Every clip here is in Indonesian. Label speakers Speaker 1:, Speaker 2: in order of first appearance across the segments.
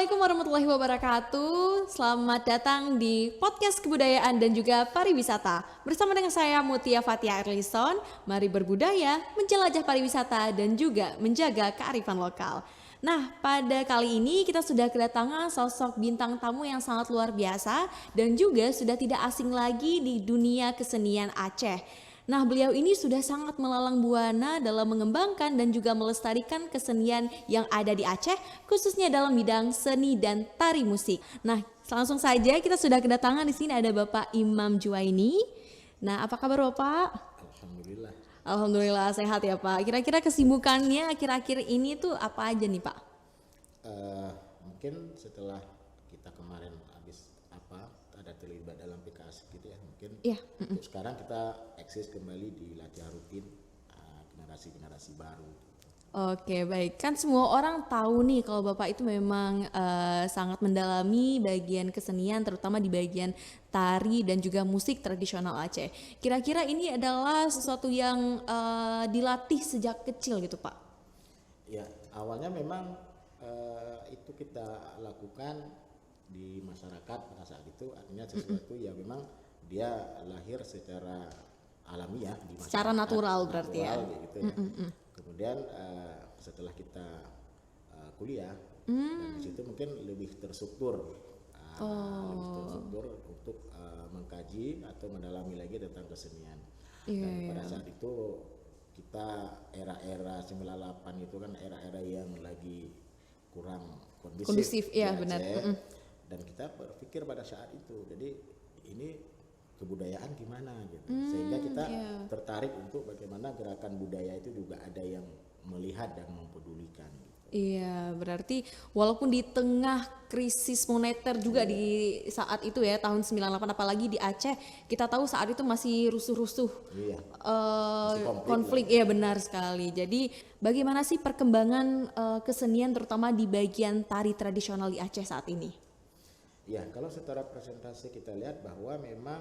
Speaker 1: Assalamualaikum warahmatullahi wabarakatuh. Selamat datang di podcast kebudayaan dan juga pariwisata. Bersama dengan saya Mutia Fatia Erlison, mari berbudaya, menjelajah pariwisata dan juga menjaga kearifan lokal. Nah, pada kali ini kita sudah kedatangan sosok bintang tamu yang sangat luar biasa dan juga sudah tidak asing lagi di dunia kesenian Aceh. Nah, beliau ini sudah sangat melalang buana dalam mengembangkan dan juga melestarikan kesenian yang ada di Aceh, khususnya dalam bidang seni dan tari musik. Nah, langsung saja kita sudah kedatangan di sini ada Bapak Imam Juwaini. Nah, apa kabar Bapak?
Speaker 2: Alhamdulillah.
Speaker 1: Alhamdulillah sehat ya Pak. Kira-kira kesibukannya akhir-akhir ini tuh apa aja nih Pak?
Speaker 2: Mungkin setelah kita kemarin habis ada terlibat dalam PKS gitu ya, mungkin
Speaker 1: Iya.
Speaker 2: untuk sekarang kita eksis kembali di latihan rutin generasi-generasi baru.
Speaker 1: Oke, baik. Kan semua orang tahu nih kalau Bapak itu memang sangat mendalami bagian kesenian, terutama di bagian tari dan juga musik tradisional Aceh. Kira-kira ini adalah sesuatu yang dilatih sejak kecil gitu, Pak?
Speaker 2: Ya, awalnya memang itu kita lakukan di masyarakat pada saat itu, artinya sesuatu yang memang dia lahir secara alamiah di masyarakat.
Speaker 1: Secara natural berarti ya?
Speaker 2: Gitu ya. Kemudian setelah kita kuliah, dan di situ mungkin lebih terstruktur, untuk mengkaji atau mendalami lagi tentang kesenian. Dan pada saat itu kita era-era 98 itu kan era-era yang lagi kurang kondusif
Speaker 1: ya
Speaker 2: di
Speaker 1: benar.
Speaker 2: Aceh. Dan kita berpikir pada saat itu, jadi ini kebudayaan gimana gitu, sehingga kita tertarik untuk bagaimana gerakan budaya itu juga ada yang melihat dan mempedulikan gitu.
Speaker 1: Iya, berarti walaupun di tengah krisis moneter juga di saat itu ya tahun 98, apalagi di Aceh, kita tahu saat itu masih rusuh-rusuh.
Speaker 2: Masih
Speaker 1: konflik ya benar sekali. Jadi bagaimana sih perkembangan kesenian terutama di bagian tari tradisional di Aceh saat ini?
Speaker 2: Ya, kalau secara presentasi kita lihat bahwa memang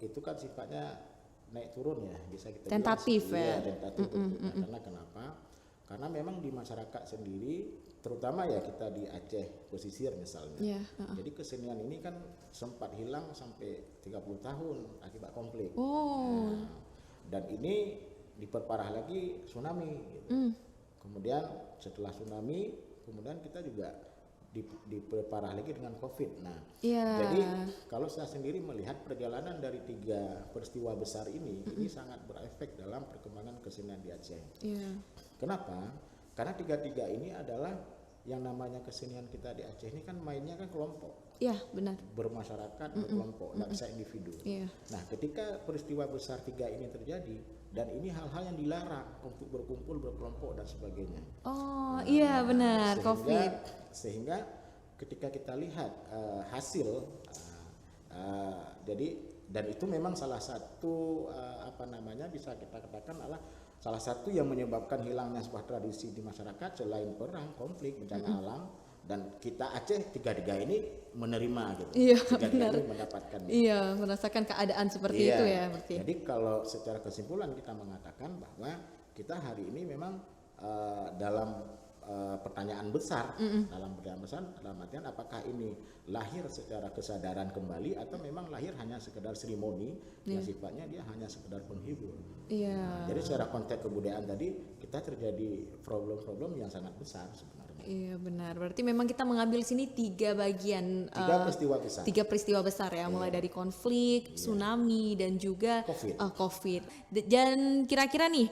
Speaker 2: itu kan sifatnya naik turun ya, bisa kita
Speaker 1: tentatif
Speaker 2: bilang, tentatif. Karena kenapa? Karena memang di masyarakat sendiri, terutama ya kita di Aceh pesisir misalnya. Jadi kesenian ini kan sempat hilang sampai 30 tahun akibat konflik. Dan ini diperparah lagi tsunami gitu. Kemudian setelah tsunami, kemudian kita juga diperparah lagi dengan COVID. Nah, jadi kalau saya sendiri melihat perjalanan dari 3 peristiwa besar ini sangat berefek dalam perkembangan kesenian di Aceh. Kenapa? Karena 3 ini adalah yang namanya kesenian kita di Aceh ini kan mainnya kan kelompok.
Speaker 1: Iya, benar.
Speaker 2: Bermasyarakat, berkelompok, nggak bisa individu. Nah, ketika peristiwa besar 3 ini terjadi, dan ini hal-hal yang dilarang untuk berkumpul, berkelompok dan sebagainya.
Speaker 1: Benar, COVID.
Speaker 2: Sehingga ketika kita lihat hasil, jadi dan itu memang salah satu bisa kita katakan adalah salah satu yang menyebabkan hilangnya sebuah tradisi di masyarakat selain perang, konflik, bencana alam. Dan kita Aceh 3 ini menerima gitu.
Speaker 1: Iya,
Speaker 2: 3
Speaker 1: benar.
Speaker 2: ini mendapatkan.
Speaker 1: Iya, merasakan keadaan seperti itu ya berarti.
Speaker 2: Jadi kalau secara kesimpulan kita mengatakan bahwa kita hari ini memang dalam pertanyaan besar, dalam artian apakah ini lahir secara kesadaran kembali atau memang lahir hanya sekedar seremoni yang sifatnya dia hanya sekedar penghibur. Jadi secara konteks kebudayaan tadi kita terjadi problem-problem yang sangat besar sebenarnya.
Speaker 1: Iya benar, berarti memang kita mengambil sini 3 bagian, 3 peristiwa besar ya, mulai dari konflik, tsunami dan juga COVID. Dan kira-kira nih,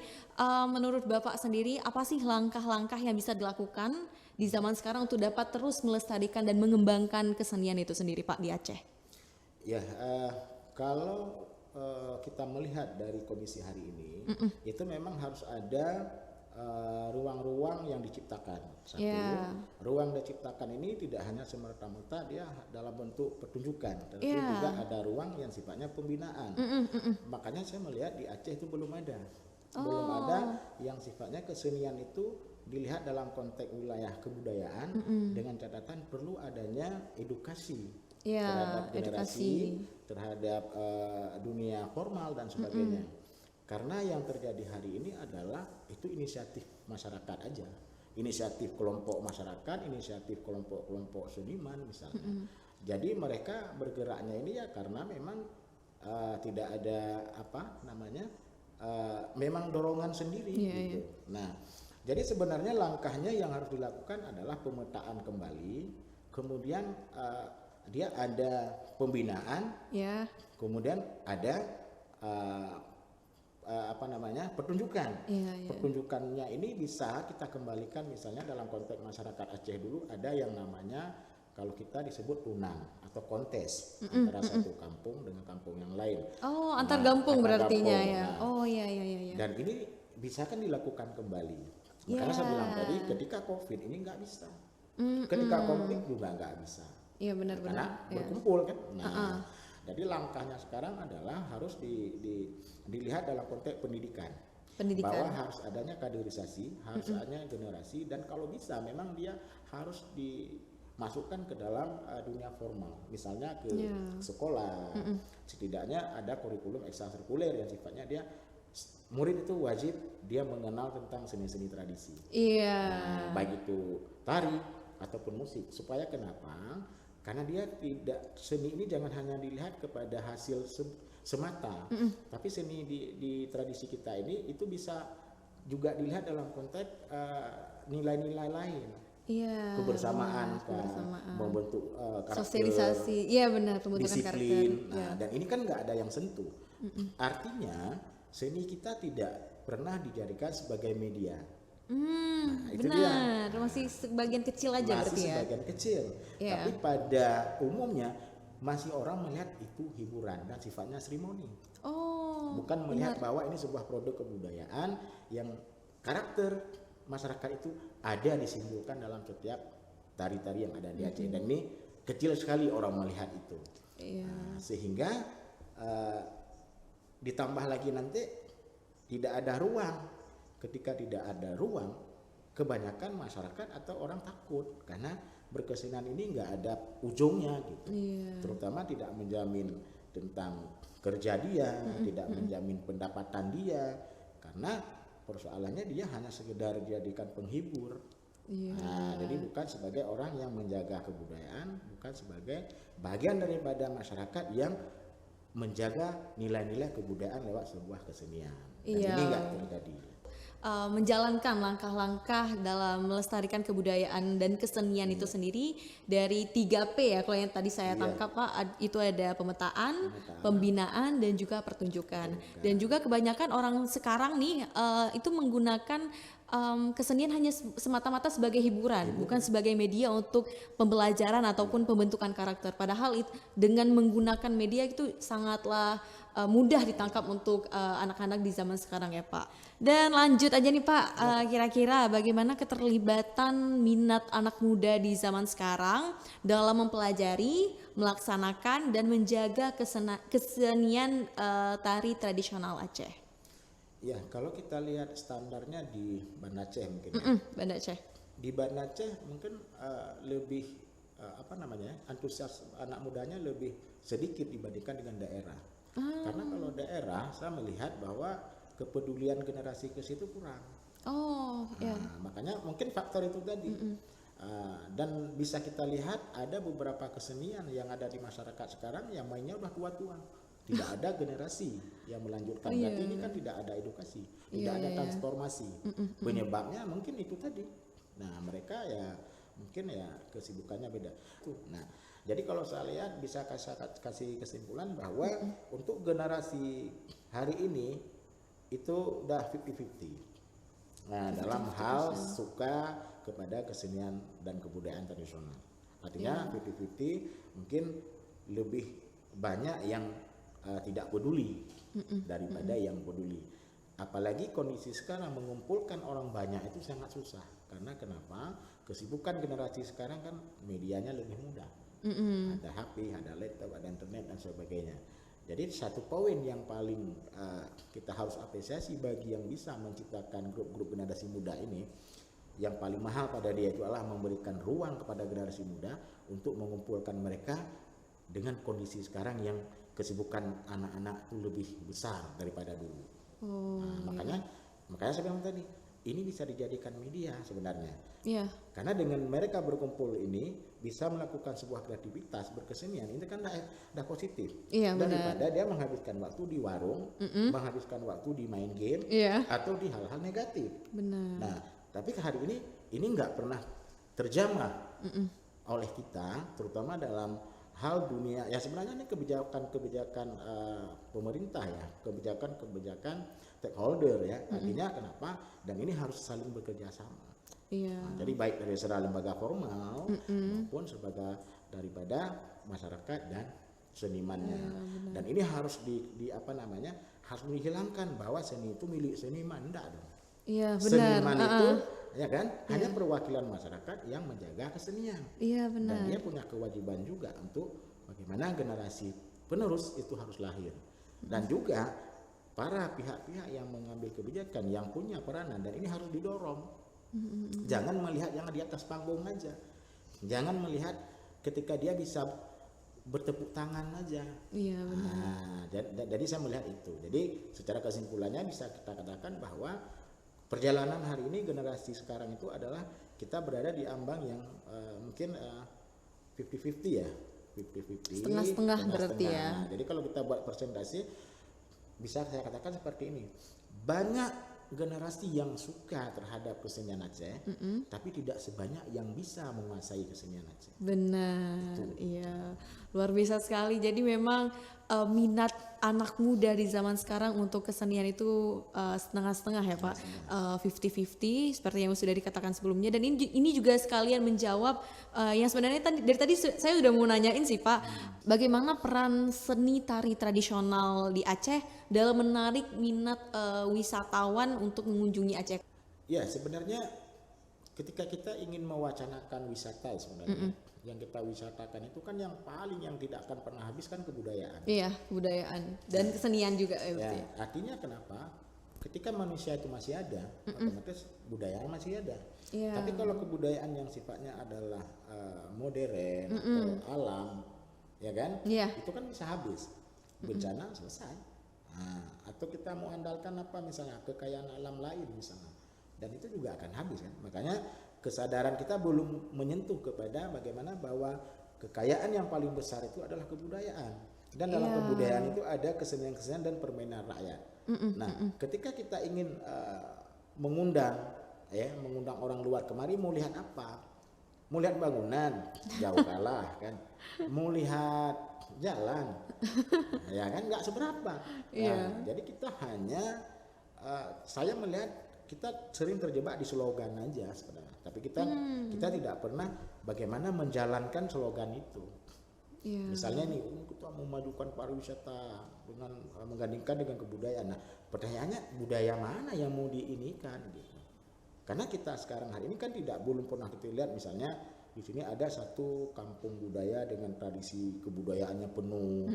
Speaker 1: menurut Bapak sendiri apa sih langkah-langkah yang bisa dilakukan di zaman sekarang untuk dapat terus melestarikan dan mengembangkan kesenian itu sendiri Pak di Aceh?
Speaker 2: Ya, kalau kita melihat dari kondisi hari ini, itu memang harus ada ruang-ruang yang diciptakan. Ruang yang diciptakan ini tidak hanya semerta-merta dia dalam bentuk pertunjukan, tetapi juga ada ruang yang sifatnya pembinaan. Makanya saya melihat di Aceh itu belum ada yang sifatnya kesenian itu dilihat dalam konteks wilayah kebudayaan dengan catatan perlu adanya edukasi terhadap generasi, terhadap dunia formal dan sebagainya. Karena yang terjadi hari ini adalah itu inisiatif masyarakat aja. inisiatif kelompok masyarakat, inisiatif kelompok seniman misalnya. Jadi mereka bergeraknya ini ya karena memang tidak ada memang dorongan sendiri gitu. Nah, jadi sebenarnya langkahnya yang harus dilakukan adalah pemetaan kembali, kemudian dia ada pembinaan, kemudian ada pertunjukan. Pertunjukannya ini bisa kita kembalikan misalnya dalam konteks masyarakat Aceh dulu ada yang namanya kalau kita disebut tunang atau kontes antara satu kampung dengan kampung yang lain.
Speaker 1: Oh, antar kampung berartinya ya.
Speaker 2: Nah,
Speaker 1: oh iya.
Speaker 2: Dan ini bisa kan dilakukan kembali. Karena saya bilang tadi ketika COVID ini nggak bisa. Ketika COVID juga nggak bisa.
Speaker 1: Iya benar-benar.
Speaker 2: Karena berkumpul kan. Nah, jadi langkahnya sekarang adalah harus dilihat dalam konteks pendidikan. Bahwa harus adanya kaderisasi, harus adanya generasi, dan kalau bisa memang dia harus dimasukkan ke dalam dunia formal, misalnya ke sekolah. Setidaknya ada kurikulum ekstrakurikuler yang sifatnya dia murid itu wajib dia mengenal tentang seni-seni tradisi. Nah, baik itu tari ataupun musik. Supaya kenapa? Karena dia tidak, seni ini jangan hanya dilihat kepada hasil semata, tapi seni di tradisi kita ini itu bisa juga dilihat dalam konteks nilai-nilai lain. Kebersamaan, membentuk karakter,
Speaker 1: sosialisasi, benar, pembentukan
Speaker 2: disiplin. Nah, dan ini kan nggak ada yang sentuh. Artinya seni kita tidak pernah dijadikan sebagai media.
Speaker 1: Nah, itu benar, dia. Masih sebagian kecil aja berarti ya.
Speaker 2: Sebagian kecil. Tapi pada umumnya masih orang melihat itu hiburan dan sifatnya seremoni. Bukan melihat bahwa ini sebuah produk kebudayaan yang karakter masyarakat itu ada disimbolkan dalam setiap tari-tari yang ada di Aceh. Dan ini kecil sekali orang melihat itu. Nah, sehingga ditambah lagi nanti tidak ada ruang. Ketika tidak ada ruang, kebanyakan masyarakat atau orang takut karena berkesenian ini nggak ada ujungnya gitu. Terutama tidak menjamin tentang kerja dia, tidak menjamin pendapatan dia, karena persoalannya dia hanya sekedar dijadikan penghibur. Nah, jadi bukan sebagai orang yang menjaga kebudayaan, bukan sebagai bagian daripada masyarakat yang menjaga nilai-nilai kebudayaan lewat sebuah kesenian. Dan ini nggak terjadi.
Speaker 1: Menjalankan langkah-langkah dalam melestarikan kebudayaan dan kesenian itu sendiri dari 3P ya, kalau yang tadi saya tangkap Pak, itu ada pemetaan, pembinaan, dan juga pertunjukan. Dan juga kebanyakan orang sekarang nih itu menggunakan kesenian hanya semata-mata sebagai hiburan, bukan sebagai media untuk pembelajaran ataupun pembentukan karakter. Padahal dengan menggunakan media itu sangatlah mudah ditangkap untuk anak-anak di zaman sekarang ya Pak. Dan lanjut aja nih Pak, kira-kira bagaimana keterlibatan minat anak muda di zaman sekarang dalam mempelajari, melaksanakan, dan menjaga kesenian tari tradisional Aceh?
Speaker 2: Ya, kalau kita lihat standarnya di Banda Aceh mungkin.
Speaker 1: Banda Aceh.
Speaker 2: Di Banda Aceh mungkin lebih antusias anak mudanya lebih sedikit dibandingkan dengan daerah. Karena kalau daerah saya melihat bahwa kepedulian generasi ke situ kurang. Makanya mungkin faktor itu tadi. Dan bisa kita lihat ada beberapa kesenian yang ada di masyarakat sekarang yang mainnya udah tua-tua. Tidak ada generasi yang melanjutkan. Berarti ini kan tidak ada edukasi, tidak ada transformasi. Penyebabnya mungkin itu tadi. Nah, mereka ya mungkin ya kesibukannya beda. Nah, jadi kalau saya lihat bisa kasih kesimpulan bahwa untuk generasi hari ini itu udah 50-50. Nah, dalam hal suka kepada kesenian dan kebudayaan tradisional. Artinya 50-50 mungkin lebih banyak yang tidak peduli daripada yang peduli. Apalagi kondisi sekarang mengumpulkan orang banyak itu sangat susah. Karena kenapa? Kesibukan generasi sekarang kan medianya lebih mudah. Ada HP, ada laptop, ada internet dan sebagainya. Jadi satu poin yang paling kita harus apresiasi bagi yang bisa menciptakan grup-grup generasi muda ini, yang paling mahal pada dia itu adalah memberikan ruang kepada generasi muda untuk mengumpulkan mereka dengan kondisi sekarang yang kesibukan anak-anak itu lebih besar daripada dulu. Makanya saya bilang tadi, ini bisa dijadikan media sebenarnya.
Speaker 1: Iya.
Speaker 2: Karena dengan mereka berkumpul ini bisa melakukan sebuah kreativitas berkesenian, ini kan dah positif.
Speaker 1: Iya,
Speaker 2: daripada dia menghabiskan waktu di warung, menghabiskan waktu di main game, atau di hal-hal negatif.
Speaker 1: Benar.
Speaker 2: Nah, tapi hari ini nggak pernah terjamah oleh kita, terutama dalam hal dunia. Ya sebenarnya ini kebijakan pemerintah ya, kebijakan stakeholder ya. Artinya kenapa? Dan ini harus saling bekerja sama.
Speaker 1: Iya.
Speaker 2: Nah, jadi baik dari secara lembaga formal maupun daripada masyarakat dan senimannya. Dan ini harus harus dihilangkan bahwa seni itu milik seniman, enggak dong.
Speaker 1: Iya, benar.
Speaker 2: Seniman itu ya kan hanya perwakilan masyarakat yang menjaga kesenian.
Speaker 1: Iya, benar.
Speaker 2: Dan dia punya kewajiban juga untuk bagaimana generasi penerus itu harus lahir. Dan juga para pihak-pihak yang mengambil kebijakan yang punya peranan, dan ini harus didorong. Jangan melihat yang di atas panggung aja. Jangan melihat ketika dia bisa bertepuk tangan aja.
Speaker 1: Iya, benar.
Speaker 2: Nah, jadi saya melihat itu. Jadi secara kesimpulannya bisa kita katakan bahwa perjalanan hari ini generasi sekarang itu adalah kita berada di ambang yang mungkin 50-50 ya. 50-50.
Speaker 1: Setengah-setengah berarti ya.
Speaker 2: Nah, jadi kalau kita buat persentase bisa saya katakan seperti ini. Banyak generasi yang suka terhadap kesenian Aceh, tapi tidak sebanyak yang bisa menguasai kesenian Aceh.
Speaker 1: Benar, iya, luar biasa sekali. Jadi memang minat anak muda di zaman sekarang untuk kesenian itu setengah-setengah ya Pak, 50-50 seperti yang sudah dikatakan sebelumnya. Dan ini juga sekalian menjawab yang sebenarnya dari tadi saya udah mau nanyain sih Pak, bagaimana peran seni tari tradisional di Aceh dalam menarik minat wisatawan untuk mengunjungi Aceh?
Speaker 2: Ya sebenarnya ketika kita ingin mewacanakan wisata sebenarnya yang kita wisatakan itu kan yang paling yang tidak akan pernah habis kan kebudayaan.
Speaker 1: Iya, kebudayaan dan kesenian juga ya.
Speaker 2: Artinya kenapa? Ketika manusia itu masih ada, otomatis budaya masih ada.
Speaker 1: Iya.
Speaker 2: Tapi kalau kebudayaan yang sifatnya adalah modern atau alam, ya kan?
Speaker 1: Iya.
Speaker 2: Itu kan bisa habis. Bencana selesai. Nah, atau kita mau andalkan apa misalnya kekayaan alam lain misalnya, dan itu juga akan habis kan. Makanya kesadaran kita belum menyentuh kepada bagaimana bahwa kekayaan yang paling besar itu adalah kebudayaan, dan dalam kebudayaan itu ada kesenian-kesenian dan permainan rakyat. Nah, ketika kita ingin mengundang orang luar kemari, mau lihat apa? Mau lihat bangunan, jauh kalah kan. Mau lihat jalan, ya kan nggak seberapa. Nah, jadi kita hanya saya melihat kita sering terjebak di slogan aja sebenarnya, tapi kita tidak pernah bagaimana menjalankan slogan itu. Misalnya nih kita memajukan pariwisata dengan menggandingkan dengan kebudayaan. Nah, pertanyaannya budaya mana yang mau diinikan gitu. Karena kita sekarang hari ini kan belum pernah kita lihat misalnya di sini ada satu kampung budaya dengan tradisi kebudayaannya penuh.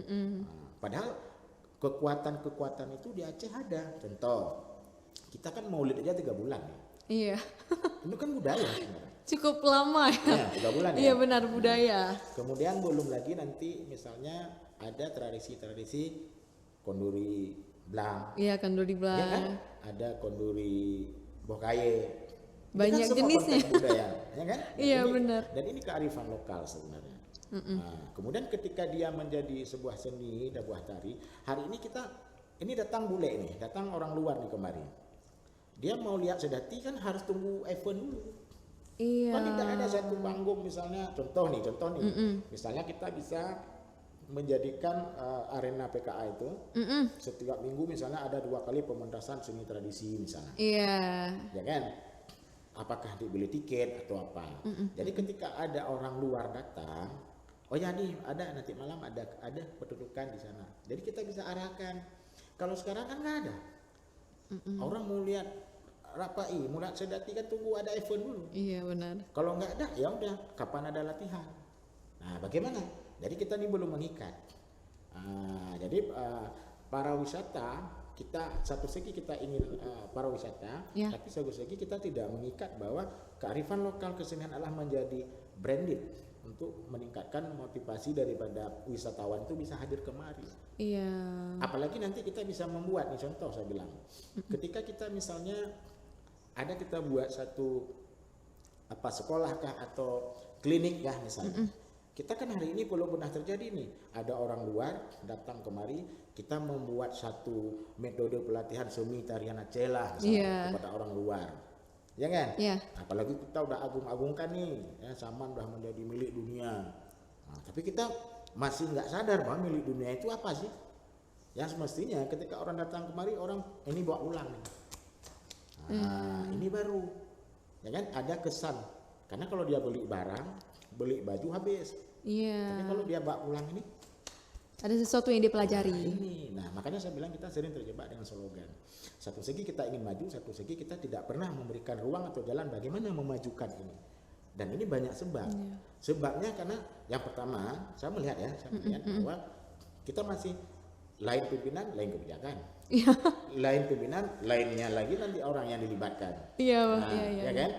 Speaker 2: Nah, padahal kekuatan itu di Aceh ada. Contoh, kita kan Maulid aja 3 bulan ya.
Speaker 1: Iya.
Speaker 2: Itu kan budaya sebenarnya.
Speaker 1: Cukup lama ya.
Speaker 2: 3 bulan ya.
Speaker 1: Iya benar, budaya.
Speaker 2: Kemudian belum lagi nanti misalnya ada tradisi-tradisi konduri Blang.
Speaker 1: Iya, konduri Blang.
Speaker 2: Ya kan? Ada konduri Bokaye.
Speaker 1: Banyak
Speaker 2: kan
Speaker 1: jenisnya.
Speaker 2: Budaya, ya kan?
Speaker 1: Iya benar.
Speaker 2: Dan ini kearifan lokal sebenarnya. Nah, kemudian ketika dia menjadi sebuah seni, sebuah tari, hari ini datang bule nih, datang orang luar nih kemarin. Dia mau lihat Sedati kan harus tunggu event dulu.
Speaker 1: Iya.
Speaker 2: Kan tidak ada satu panggung misalnya, contoh nih, misalnya kita bisa menjadikan arena PKA itu setiap minggu misalnya ada 2 kali pementasan seni tradisi misalnya.
Speaker 1: Iya.
Speaker 2: Ya kan? Apakah dibeli tiket atau apa? Jadi ketika ada orang luar datang, oh ya nih ada nanti malam ada pertunjukan di sana. Jadi kita bisa arahkan. Kalau sekarang kan nggak ada. Orang mau lihat Rapai, mau lihat Sedati kan tunggu ada event dulu.
Speaker 1: Iya benar.
Speaker 2: Kalau nggak ada ya udah kapan ada latihan. Nah bagaimana? Jadi kita ini belum mengikat. Jadi para wisata kita satu segi kita ingin para wisata, tapi satu segi kita tidak mengikat bahwa kearifan lokal kesenian adalah menjadi branded untuk meningkatkan motivasi daripada wisatawan itu bisa hadir kemari.
Speaker 1: Iya.
Speaker 2: Apalagi nanti kita bisa membuat nih contoh saya bilang, ketika kita misalnya ada kita buat satu sekolah kah atau klinik kah misalnya. Kita kan hari ini belum pernah terjadi nih, ada orang luar datang kemari, kita membuat satu metode pelatihan seni tarian Aceh lah kepada orang luar, ya kan? Apalagi kita udah agung-agungkan nih, ya, Saman udah menjadi milik dunia. Nah, tapi kita masih nggak sadar bahwa milik dunia itu apa sih? Yang semestinya ketika orang datang kemari, orang ini bawa ulang nih. Nah, ini baru, ya kan? Ada kesan, karena kalau dia beli barang, beli baju habis. Tapi kalau dia bawa pulang ini
Speaker 1: ada sesuatu yang dipelajari.
Speaker 2: Nah, makanya saya bilang kita sering terjebak dengan slogan. Satu segi kita ingin maju, satu segi kita tidak pernah memberikan ruang atau jalan bagaimana memajukan ini. Dan ini banyak sebab. Sebabnya karena yang pertama, saya melihat bahwa kita masih lain pimpinan, lain kebijakan. Lain pimpinan, lainnya lagi nanti orang yang dilibatkan. Ya kan?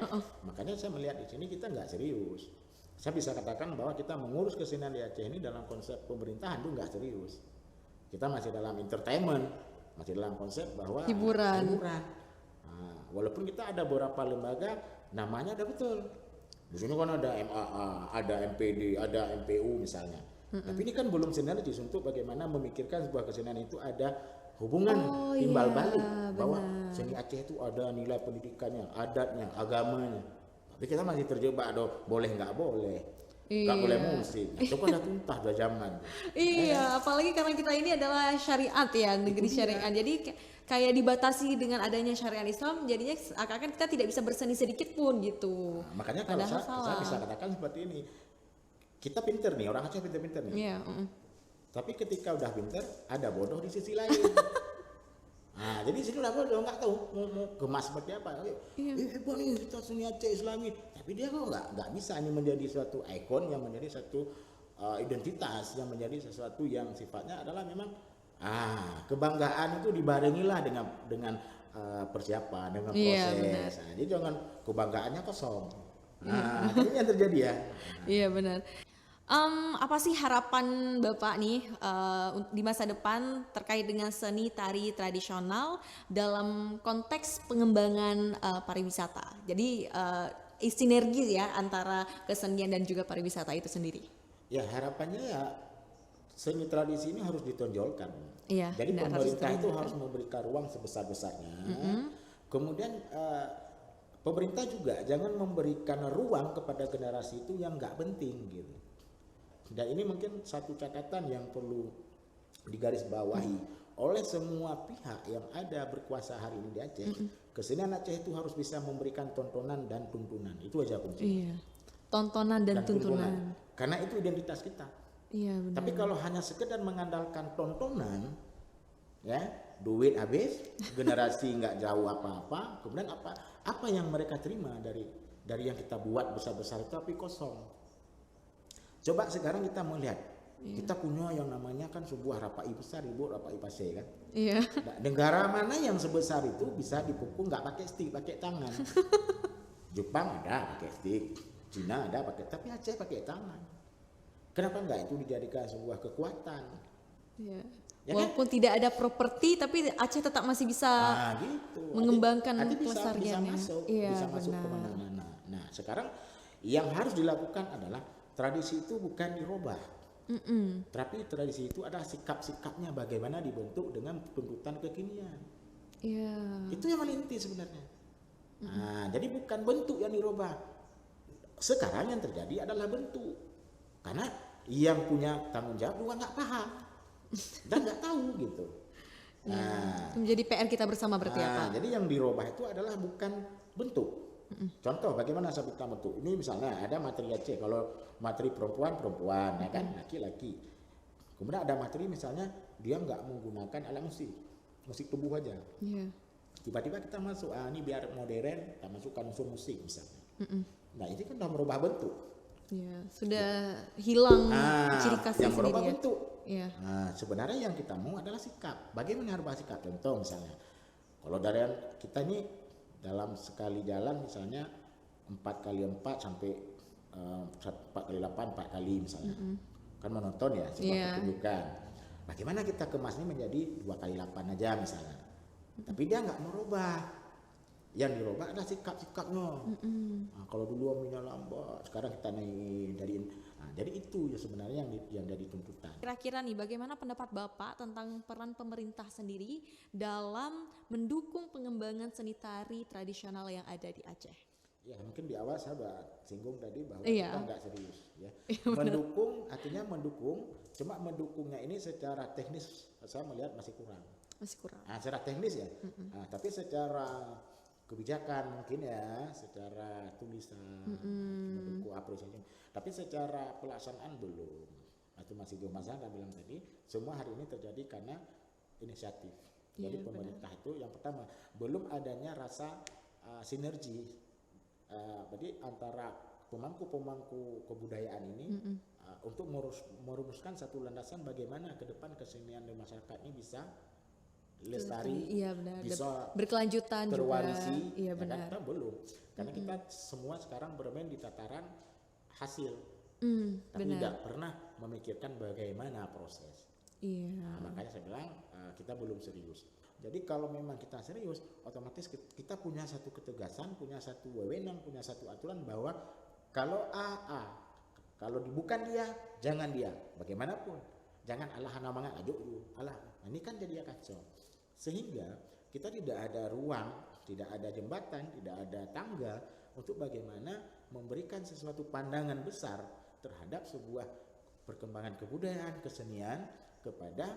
Speaker 2: Makanya saya melihat di sini kita nggak serius. Saya bisa katakan bahwa kita mengurus kesenian di Aceh ini dalam konsep pemerintahan itu nggak serius. Kita masih dalam entertainment, masih dalam konsep bahwa hiburan. Nah, walaupun kita ada beberapa lembaga, namanya ada betul. Di sini kan ada MAA, ada MPD, ada MPU misalnya. Tapi ini kan belum sinergis untuk bagaimana memikirkan sebuah kesenian itu ada hubungan timbal balik bahwa seni Aceh itu ada nilai pendidikannya, adatnya, agamanya. Tapi kita masih terjebak boleh nggak boleh, nggak boleh musik. Itu kan udah tuntas udah zaman.
Speaker 1: Apalagi karena kita ini adalah syariat ya, negeri syariat. Jadi kayak dibatasi dengan adanya syariat Islam, jadinya akan kita tidak bisa berseni sedikit pun gitu.
Speaker 2: Nah, makanya kalau saya bisa katakan seperti ini, kita pinter nih, orang Aceh pinter-pinter nih. Tapi ketika udah pinter, ada bodoh di sisi lain. Nah, jadi sini udah bodoh, nggak tahu mau kemas seperti apa. Hebat nih kita seni Aceh Islami, tapi dia kok nggak bisa ini menjadi suatu ikon yang menjadi satu identitas, yang menjadi sesuatu yang sifatnya adalah memang kebanggaan itu dibarengilah dengan persiapan, dengan proses. Nah, jadi jangan kebanggaannya kosong. Nah, ini yang terjadi ya.
Speaker 1: Iya benar. Apa sih harapan Bapak nih di masa depan terkait dengan seni tari tradisional dalam konteks pengembangan pariwisata? Jadi sinergi ya antara kesenian dan juga pariwisata itu sendiri.
Speaker 2: Ya harapannya ya seni tradisi ini harus ditonjolkan. Jadi
Speaker 1: benar,
Speaker 2: pemerintah itu harus memberikan ruang sebesar-besarnya. Kemudian pemerintah juga jangan memberikan ruang kepada generasi itu yang nggak penting gitu. Dan ini mungkin satu catatan yang perlu digarisbawahi oleh semua pihak yang ada berkuasa hari ini di Aceh. Kesenian Aceh itu harus bisa memberikan tontonan dan tuntunan. Itu aja kunci.
Speaker 1: Tontonan dan tuntunan.
Speaker 2: Karena itu identitas kita.
Speaker 1: Benar.
Speaker 2: Tapi kalau hanya sekedar mengandalkan tontonan, ya duit habis, generasi nggak jauh apa-apa, kemudian apa yang mereka terima dari yang kita buat besar-besar itu tapi kosong. Coba sekarang kita melihat, kita punya yang namanya kan sebuah rapai besar, Ibu, rapai Pasir kan. Nah, negara mana yang sebesar itu bisa dipukul nggak pakai stick, pakai tangan? Jepang ada pakai stick, Cina ada pakai, tapi Aceh pakai tangan. Kenapa enggak itu dijadikan sebuah kekuatan? Ya
Speaker 1: walaupun kan? Tidak ada properti, tapi Aceh tetap masih bisa mengembangkan pelestariannya.
Speaker 2: Bisa masuk kemana-mana. Nah, sekarang yang harus dilakukan adalah tradisi itu bukan dirubah, tapi tradisi itu ada sikap-sikapnya bagaimana dibentuk dengan tuntutan kekinian. Itu yang paling inti sebenarnya. Nah, jadi bukan bentuk yang dirubah. Sekarang yang terjadi adalah bentuk, karena yang punya tanggung jawab juga nggak paham dan nggak tahu gitu.
Speaker 1: Nah, menjadi PR kita bersama berarti apa?
Speaker 2: Jadi yang dirubah itu adalah bukan bentuk. Contoh bagaimana sabitkan bentuk. Ini misalnya ada materi Aceh, kalau materi perempuan ya kan, laki-laki. Kemudian ada materi misalnya dia nggak menggunakan alat musik tubuh aja. Tiba-tiba kita masuk, ini biar modern, kita masukkan unsur musik misalnya. Nah ini kan udah merubah bentuk.
Speaker 1: Sudah hilang ciri khasnya
Speaker 2: yang merubah
Speaker 1: sendiri
Speaker 2: bentuk. Nah sebenarnya yang kita mau adalah sikap. Bagaimana merubah sikap? Contoh misalnya, kalau dari kita ini dalam sekali jalan misalnya 4x4 sampai 4x8 4 kali misalnya, kan menonton ya sebuah pertunjukan. Bagaimana kita kemasnya menjadi 2x8 aja misalnya, tapi dia nggak merubah. yang dirubah adalah sikap-sikapnya. Nah, kalau dulu minyak lambat, sekarang kita naik dari. Nah, jadi itu ya sebenarnya yang jadi tuntutan.
Speaker 1: Kira-kira nih bagaimana pendapat Bapak tentang peran pemerintah sendiri dalam mendukung pengembangan seni tari tradisional yang ada di Aceh?
Speaker 2: Ya mungkin di awal saya sudah singgung tadi bahwa
Speaker 1: Iya.
Speaker 2: kita nggak serius ya. Mendukung artinya mendukung, cuma mendukungnya ini secara teknis saya melihat masih kurang.
Speaker 1: Masih kurang.
Speaker 2: Nah, secara teknis ya. Nah, tapi secara kebijakan mungkin ya, secara tulisan mendukung apresiasi. Tapi secara pelaksanaan belum. Nah, itu masih belum. Saya bilang tadi, semua hari ini terjadi karena inisiatif. Jadi pemerintah itu yang pertama belum adanya rasa sinergi. Jadi antara pemangku kebudayaan ini untuk merumuskan satu landasan bagaimana ke depan kesenian di masyarakat ini bisa lestari,
Speaker 1: iya benar,
Speaker 2: bisa
Speaker 1: berkelanjutan
Speaker 2: terwarisi,
Speaker 1: juga. Iya
Speaker 2: ya
Speaker 1: benar.
Speaker 2: kan? Kita belum, karena kita semua sekarang bermain di tataran hasil, tapi
Speaker 1: benar.
Speaker 2: tidak pernah memikirkan bagaimana proses.
Speaker 1: Iya.
Speaker 2: Nah, makanya saya bilang kita belum serius. Jadi kalau memang kita serius, otomatis kita punya satu ketegasan, punya satu wewenang, punya satu aturan bahwa kalau A, kalau bukan dia, jangan dia, bagaimanapun, jangan Allah namangan ajo Allah. Nah, ini kan jadi kacau. Sehingga kita tidak ada ruang, tidak ada jembatan, tidak ada tangga untuk bagaimana memberikan sesuatu pandangan besar terhadap sebuah perkembangan kebudayaan, kesenian kepada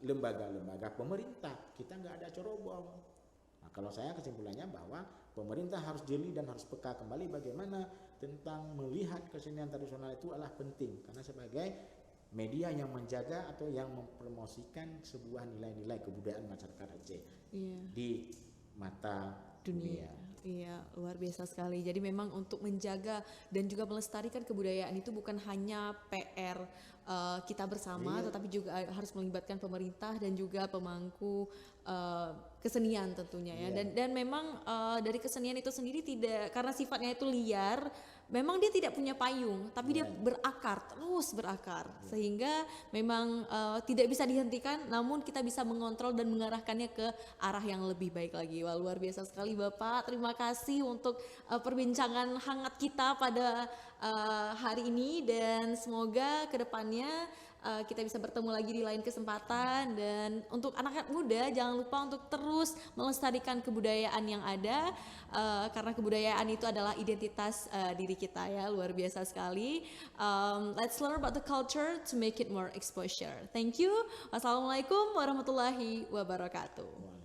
Speaker 2: lembaga-lembaga pemerintah. Kita nggak ada cerobong. Nah, kalau saya kesimpulannya bahwa pemerintah harus jeli dan harus peka kembali bagaimana tentang melihat kesenian tradisional itu adalah penting karena sebagai media yang menjaga atau yang mempromosikan sebuah nilai-nilai kebudayaan masyarakat Aceh di mata dunia.
Speaker 1: Iya, luar biasa sekali. Jadi memang untuk menjaga dan juga melestarikan kebudayaan itu bukan hanya PR kita bersama, tetapi juga harus melibatkan pemerintah dan juga pemangku kesenian tentunya ya. Dan memang dari kesenian itu sendiri tidak, karena sifatnya itu liar, memang dia tidak punya payung, tapi dia berakar, terus berakar, sehingga memang tidak bisa dihentikan, namun kita bisa mengontrol dan mengarahkannya ke arah yang lebih baik lagi. Wah, luar biasa sekali Bapak, terima kasih untuk perbincangan hangat kita pada hari ini, dan semoga kedepannya kita bisa bertemu lagi di lain kesempatan. Dan untuk anak-anak muda jangan lupa untuk terus melestarikan kebudayaan yang ada, karena kebudayaan itu adalah identitas diri kita ya, luar biasa sekali. Let's learn about the culture to make it more exposure. Thank you. Wassalamualaikum warahmatullahi wabarakatuh.